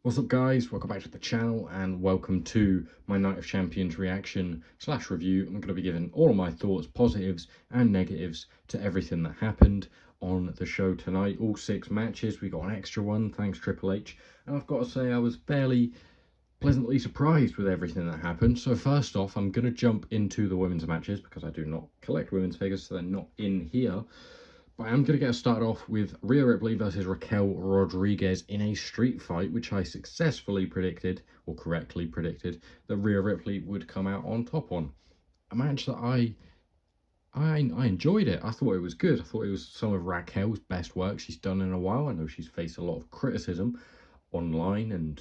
What's up guys, welcome back to the channel and welcome to my Night of Champions reaction / review. I'm going to be giving all of my thoughts, positives and negatives to everything that happened on the show tonight. All 6 matches, we got an extra one, thanks Triple H. And I've got to say I was fairly pleasantly surprised with everything that happened. So first off, I'm going to jump into the women's matches because I do not collect women's figures, so they're not in here. But I'm going to get us started off with Rhea Ripley versus Raquel Rodriguez in a street fight, which I successfully predicted, or correctly predicted, that Rhea Ripley would come out on top on. A match that I enjoyed it. I thought it was good. I thought it was some of Raquel's best work she's done in a while. I know she's faced a lot of criticism online and,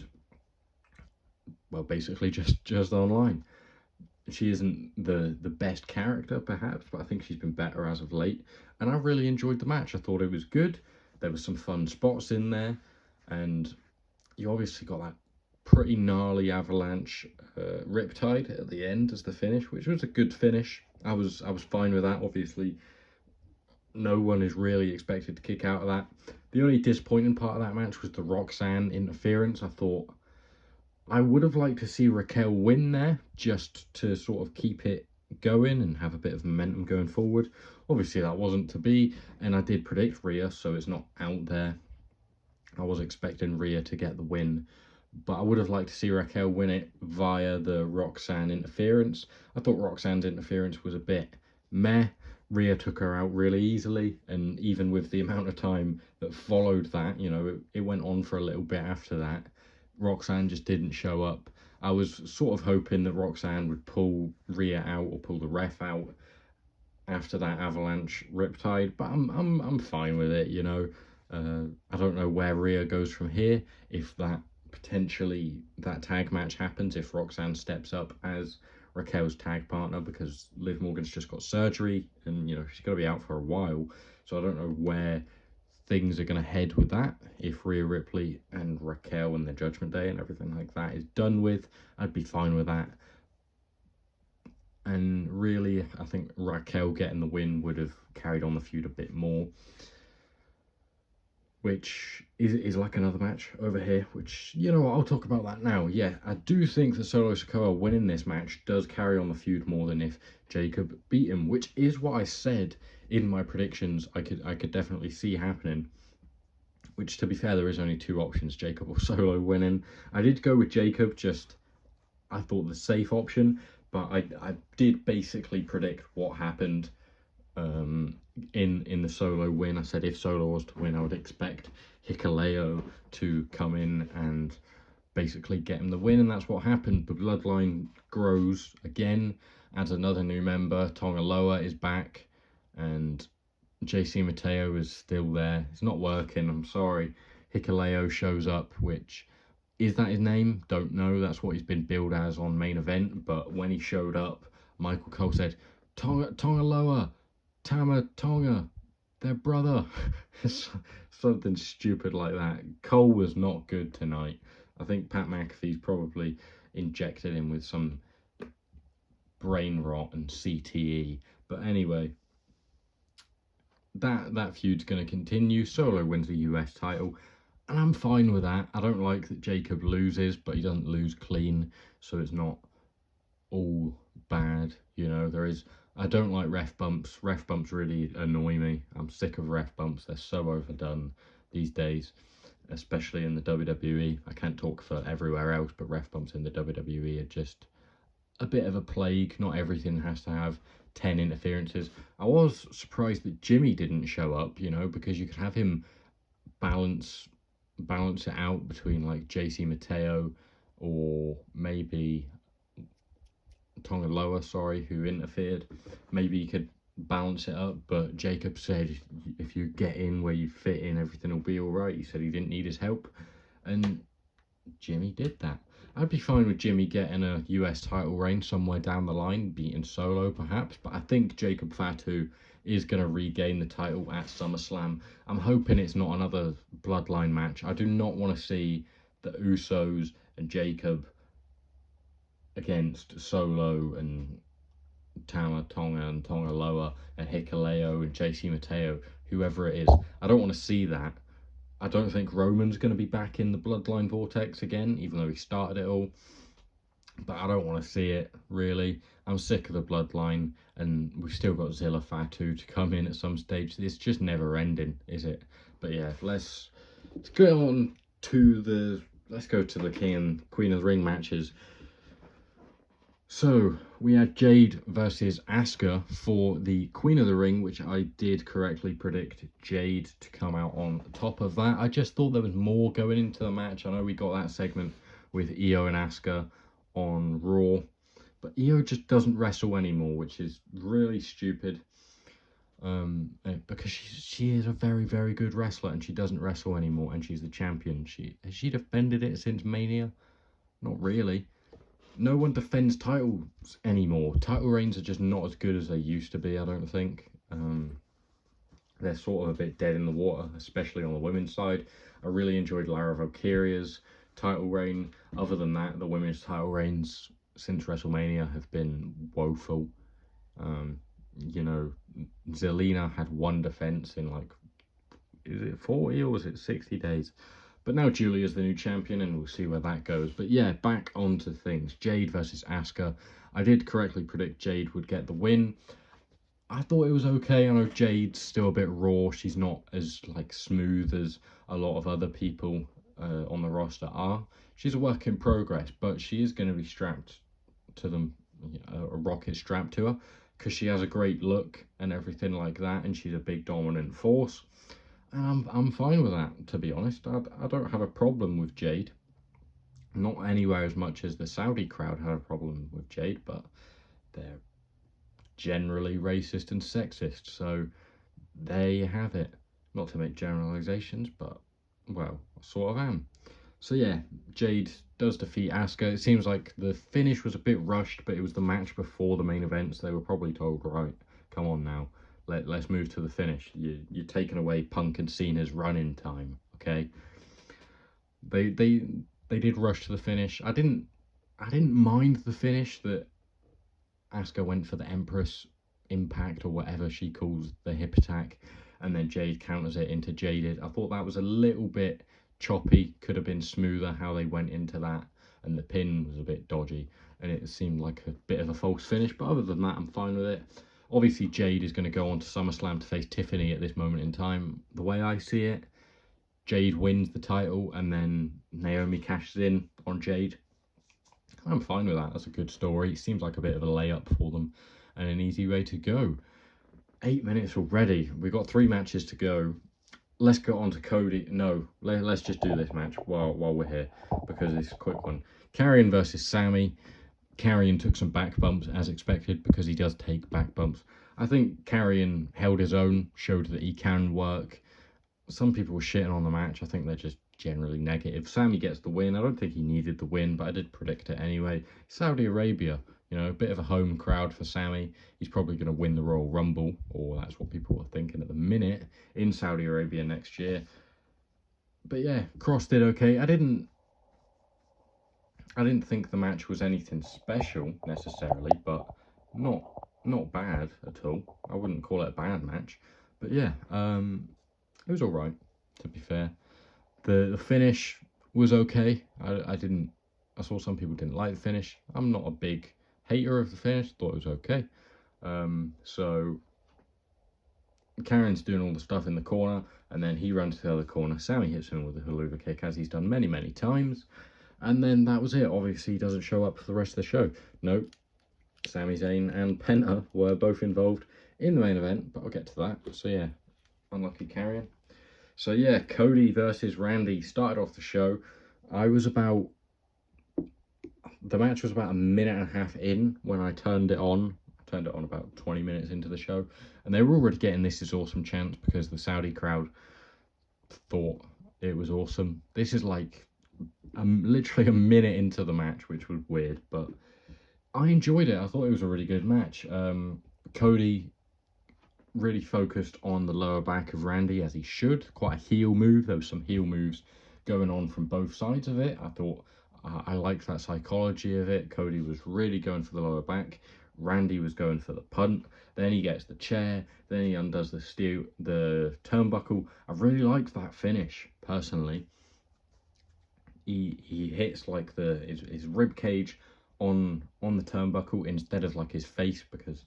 well, basically just online. She isn't the best character perhaps, but I think she's been better as of late, and I really enjoyed the match. I thought it was good. There was some fun spots in there, and you obviously got that pretty gnarly avalanche riptide at the end as the finish, which was a good finish. I was fine with that. Obviously no one is really expected to kick out of that. The only disappointing part of that match was the Roxanne interference. I thought I would have liked to see Raquel win there, just to sort of keep it going and have a bit of momentum going forward. Obviously that wasn't to be, and I did predict Rhea, so it's not out there. I was expecting Rhea to get the win, but I would have liked to see Raquel win it via the Roxanne interference. I thought Roxanne's interference was a bit meh. Rhea took her out really easily, and even with the amount of time that followed that, you know, it went on for a little bit after that. Roxanne just didn't show up. I was sort of hoping that Roxanne would pull Rhea out or pull the ref out after that avalanche riptide, but I'm fine with it, you know. I don't know where Rhea goes from here. If that potentially that tag match happens, if Roxanne steps up as Raquel's tag partner, because Liv Morgan's just got surgery and, you know, she's going to be out for a while, so I don't know where things are going to head with that. If Rhea Ripley and Raquel and the Judgment Day and everything like that is done with, I'd be fine with that. And really, I think Raquel getting the win would have carried on the feud a bit more, which is like another match over here, which, you know what, I'll talk about that now. Yeah, I do think that Solo Sikoa winning this match does carry on the feud more than if Jacob beat him, which is what I said in my predictions I could definitely see happening. Which, to be fair, there is only 2 options, Jacob or Solo winning. I did go with Jacob, just I thought the safe option, but I did basically predict what happened in the Solo win. I said if Solo was to win, I would expect Hikuleo to come in and basically get him the win, and that's what happened. The bloodline grows again, adds another new member. Tonga Loa is back, and JC Mateo is still there. It's not working, I'm sorry. Hikuleo shows up, which, is that his name? Don't know. That's what he's been billed as on main event, but when he showed up, Michael Cole said, Tonga Loa, Tama Tonga, their brother. Something stupid like that. Cole was not good tonight. I think Pat McAfee's probably injected him with some brain rot and CTE. But anyway, that feud's going to continue. Solo wins the US title, and I'm fine with that. I don't like that Jacob loses, but he doesn't lose clean, so it's not all bad, you know. I don't like ref bumps. Ref bumps really annoy me. I'm sick of ref bumps. They're so overdone these days, especially in the WWE. I can't talk for everywhere else, but ref bumps in the WWE are just a bit of a plague. Not everything has to have 10 interferences. I was surprised that Jimmy didn't show up, you know, because you could have him balance it out between like JC Mateo or maybe Tonga Loa, sorry, who interfered. Maybe you could balance it up, but Jacob said if you get in where you fit in, everything will be all right. He said he didn't need his help, and Jimmy did that. I'd be fine with Jimmy getting a US title reign somewhere down the line, beating Solo perhaps, but I think Jacob Fatu is going to regain the title at SummerSlam. I'm hoping it's not another bloodline match. I do not want to see the Usos and Jacob against Solo and Tama Tonga and Tonga Loa and Hikuleo and JC Mateo, whoever it is. I don't want to see that. I don't think Roman's going to be back in the Bloodline Vortex again, even though he started it all. But I don't want to see it, really. I'm sick of the Bloodline, and we've still got Zilla Fatu to come in at some stage. It's just never ending, is it? But yeah, let's go on to the... Let's go to the King and Queen of the Ring matches. So, we had Jade versus Asuka for the Queen of the Ring, which I did correctly predict Jade to come out on top of that. I just thought there was more going into the match. I know we got that segment with Io and Asuka on Raw, but Io just doesn't wrestle anymore, which is really stupid. Because she is a very, very good wrestler, and she doesn't wrestle anymore, and she's the champion. Has she defended it since Mania? Not really. No one defends titles anymore. Title reigns are just not as good as they used to be, I don't think. They're sort of a bit dead in the water, especially on the women's side. I really enjoyed Lara Valkyria's title reign. Other than that, the women's title reigns since WrestleMania have been woeful. You know, Zelina had one defense in like, is it 40 or was it 60 days? But now Julia's the new champion, and we'll see where that goes. But yeah, back onto things. Jade versus Asuka. I did correctly predict Jade would get the win. I thought it was okay. I know Jade's still a bit raw. She's not as like smooth as a lot of other people on the roster are. She's a work in progress, but she is going to be strapped to them, a rocket strapped to her, because she has a great look and everything like that, and she's a big dominant force. And I'm fine with that, to be honest. I don't have a problem with Jade. Not anywhere as much as the Saudi crowd had a problem with Jade, but they're generally racist and sexist. So there you have it. Not to make generalizations, but, well, I sort of am. So yeah, Jade does defeat Asuka. It seems like the finish was a bit rushed, but it was the match before the main event, so they were probably told, right, come on now. Let's move to the finish. You're taking away Punk and Cena's run-in time, okay? They did rush to the finish. I didn't mind the finish that Asuka went for the Empress Impact or whatever she calls the hip attack, and then Jade counters it into Jaded. I thought that was a little bit choppy. Could have been smoother how they went into that, and the pin was a bit dodgy, and it seemed like a bit of a false finish. But other than that, I'm fine with it. Obviously, Jade is going to go on to SummerSlam to face Tiffany at this moment in time. The way I see it, Jade wins the title and then Naomi cashes in on Jade. I'm fine with that. That's a good story. It seems like a bit of a layup for them and an easy way to go. 8 minutes already. We've got 3 matches to go. Let's go on to Cody. No, let's just do this match while we're here, because it's a quick one. Karrion versus Sammy. Karrion took some back bumps as expected, because he does take back bumps. I think Karrion held his own, showed that he can work. Some people were shitting on the match. I think they're just generally negative. Sammy gets the win. I don't think he needed the win, but I did predict it anyway. Saudi Arabia, you know, a bit of a home crowd for Sammy. He's probably going to win the Royal Rumble, or that's what people are thinking at the minute, in Saudi Arabia next year. But yeah, Cross did okay. I didn't think the match was anything special necessarily, but not bad at all. I wouldn't call it a bad match, but yeah, it was all right, to be fair. The finish was okay. I saw some people didn't like the finish. I'm not a big hater of the finish. Thought it was okay. So Karrion's doing all the stuff in the corner, and then he runs to the other corner. Sammy hits him with a haluva kick, as he's done many, many times. And then that was it. Obviously, he doesn't show up for the rest of the show. Nope. Sami Zayn and Penta were both involved in the main event, but I'll get to that. So yeah, unlucky Karrion. So yeah, Cody versus Randy started off the show. The match was about a minute and a half in when I turned it on. I turned it on about 20 minutes into the show, and they were already getting "This is awesome" chants because the Saudi crowd thought it was awesome. This is like literally a minute into the match, which was weird, but I enjoyed it. I thought it was a really good match. Cody really focused on the lower back of Randy, as he should. Quite a heel move. There was some heel moves going on from both sides of it. I thought I liked that psychology of it. Cody was really going for the lower back. Randy was going for the punt. Then he gets the chair. Then he undoes the turnbuckle. I really liked that finish, personally. He hits like his rib cage on the turnbuckle instead of like his face, because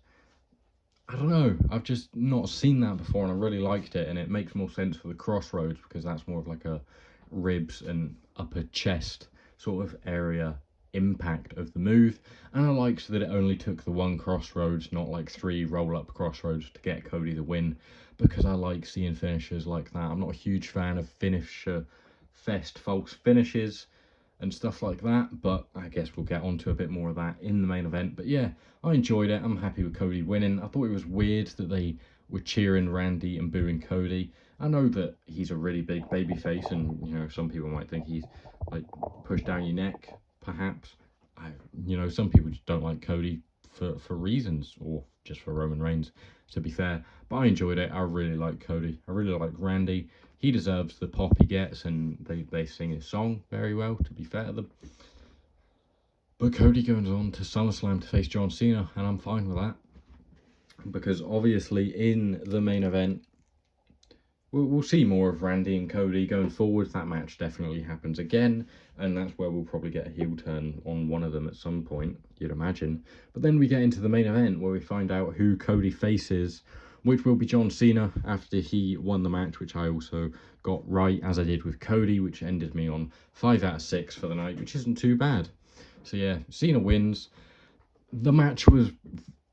I don't know, I've just not seen that before and I really liked it, and it makes more sense for the crossroads because that's more of like a ribs and upper chest sort of area impact of the move. And I liked that it only took the one crossroads, not like 3 roll-up crossroads to get Cody the win, because I like seeing finishers like that. I'm not a huge fan of finisher fest false finishes and stuff like that, but I guess we'll get onto a bit more of that in the main event. But yeah, I enjoyed it. I'm happy with Cody winning. I thought it was weird that they were cheering Randy and booing Cody. I know that he's a really big baby face, and you know, some people might think he's like pushed down your neck, perhaps. You know, some people just don't like Cody for reasons, or just for Roman Reigns, to be fair. But I enjoyed it. I really like Cody. I really like Randy. He deserves the pop he gets, and they sing his song very well, to be fair to them. But Cody goes on to SummerSlam to face John Cena, and I'm fine with that. Because obviously in the main event, we'll see more of Randy and Cody going forward. That match definitely happens again, and that's where we'll probably get a heel turn on one of them at some point, you'd imagine. But then we get into the main event where we find out who Cody faces, which will be John Cena after he won the match, which I also got right, as I did with Cody, which ended me on 5 out of 6 for the night, which isn't too bad. So yeah, Cena wins. The match was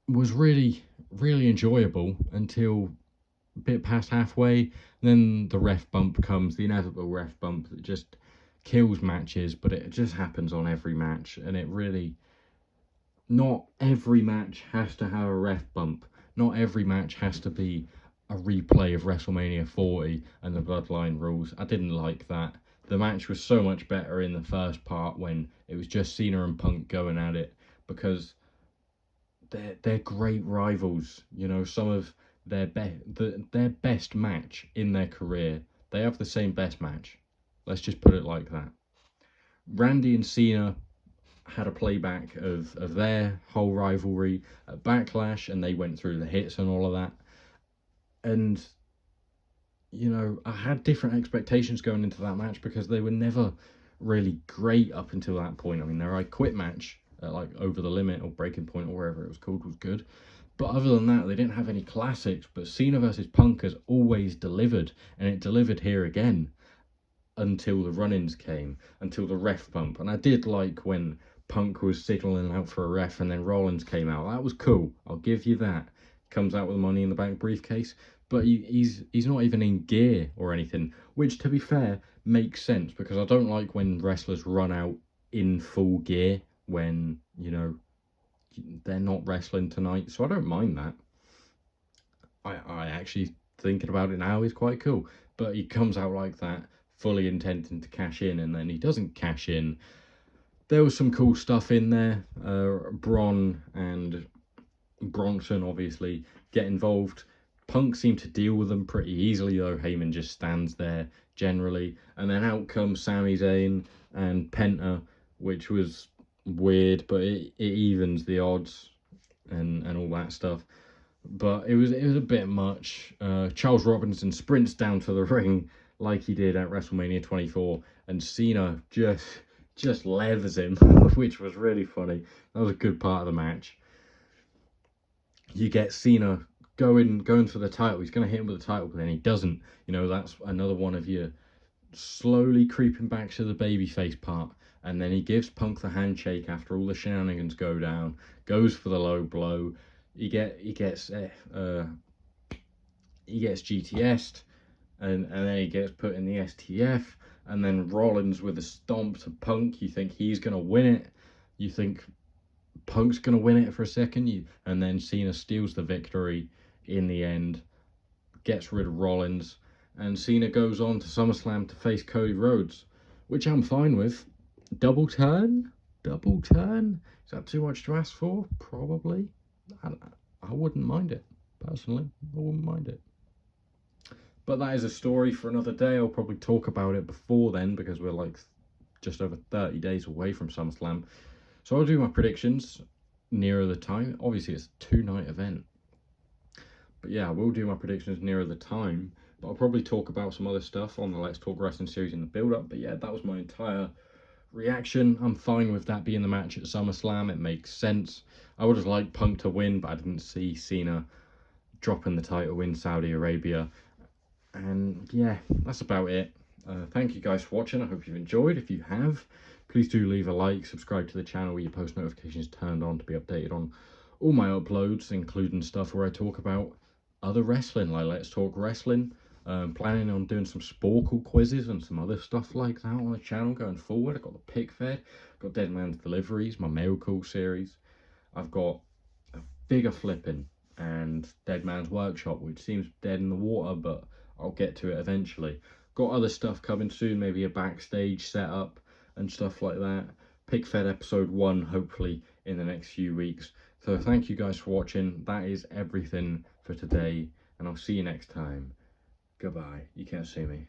really, really enjoyable until a bit past halfway. Then the ref bump comes, the inevitable ref bump that just kills matches, but it just happens on every match, and it really... Not every match has to have a ref bump. Not every match has to be a replay of WrestleMania 40 and the Bloodline rules. I didn't like that. The match was so much better in the first part when it was just Cena and Punk going at it, because they're great rivals. You know, some of their best match in their career, they have the same best match. Let's just put it like that. Randy and Cena had a playback of their whole rivalry at Backlash, and they went through the hits and all of that. And, you know, I had different expectations going into that match because they were never really great up until that point. I mean, their I Quit match at like Over the Limit or Breaking Point or wherever it was called was good. But other than that, they didn't have any classics. But Cena versus Punk has always delivered, and it delivered here again until the run-ins came, until the ref bump. And I did like when Punk was signaling out for a ref and then Rollins came out. That was cool. I'll give you that. Comes out with a Money in the Bank briefcase, but he's not even in gear or anything, which, to be fair, makes sense, because I don't like when wrestlers run out in full gear when, you know, they're not wrestling tonight. So I don't mind that. I actually, thinking about it now, is quite cool. But he comes out like that, fully intending to cash in, and then he doesn't cash in. There was some cool stuff in there. Braun and Bronson obviously get involved. Punk seemed to deal with them pretty easily, though. Heyman just stands there generally. And then out comes Sami Zayn and Penta, which was weird, but it evens the odds and all that stuff. But it was a bit much. Charles Robinson sprints down to the ring like he did at WrestleMania 24, and Cena just levers him, which was really funny. That was a good part of the match. You get Cena going for the title. He's going to hit him with the title, but then he doesn't. You know, that's another one of your slowly creeping back to the babyface part. And then he gives Punk the handshake after all the shenanigans go down. Goes for the low blow. He gets GTS'd, and then he gets put in the STF. And then Rollins with a stomp to Punk. You think he's going to win it. You think Punk's going to win it for a second. And then Cena steals the victory in the end. Gets rid of Rollins. And Cena goes on to SummerSlam to face Cody Rhodes, which I'm fine with. Double turn? Is that too much to ask for? Probably. I wouldn't mind it, personally. I wouldn't mind it. But that is a story for another day. I'll probably talk about it before then, because we're like just over 30 days away from SummerSlam. So I'll do my predictions nearer the time. Obviously, it's a 2-night event. But yeah, I will do my predictions nearer the time. but I'll probably talk about some other stuff on the Let's Talk Wrestling series in the build-up. But yeah, that was my entire reaction. I'm fine with that being the match at SummerSlam. It makes sense. I would have liked Punk to win, but I didn't see Cena dropping the title in Saudi Arabia. And yeah, that's about it. Thank you guys for watching. I hope you've enjoyed. If you have, please do leave a like, subscribe to the channel with your post notifications turned on to be updated on all my uploads, including stuff where I talk about other wrestling, like Let's Talk Wrestling. Planning on doing some Sporkle quizzes and some other stuff like that on the channel going forward. I've got the PIC-FED, got Dead Man's Deliveries, my mail call series. I've got a figure flipping and Dead Man's Workshop, which seems dead in the water, but I'll get to it eventually. Got other stuff coming soon, maybe a backstage setup and stuff like that. PIC-FED episode 1, hopefully in the next few weeks. So thank you guys for watching. That is everything for today, and I'll see you next time. Goodbye. You can't see me.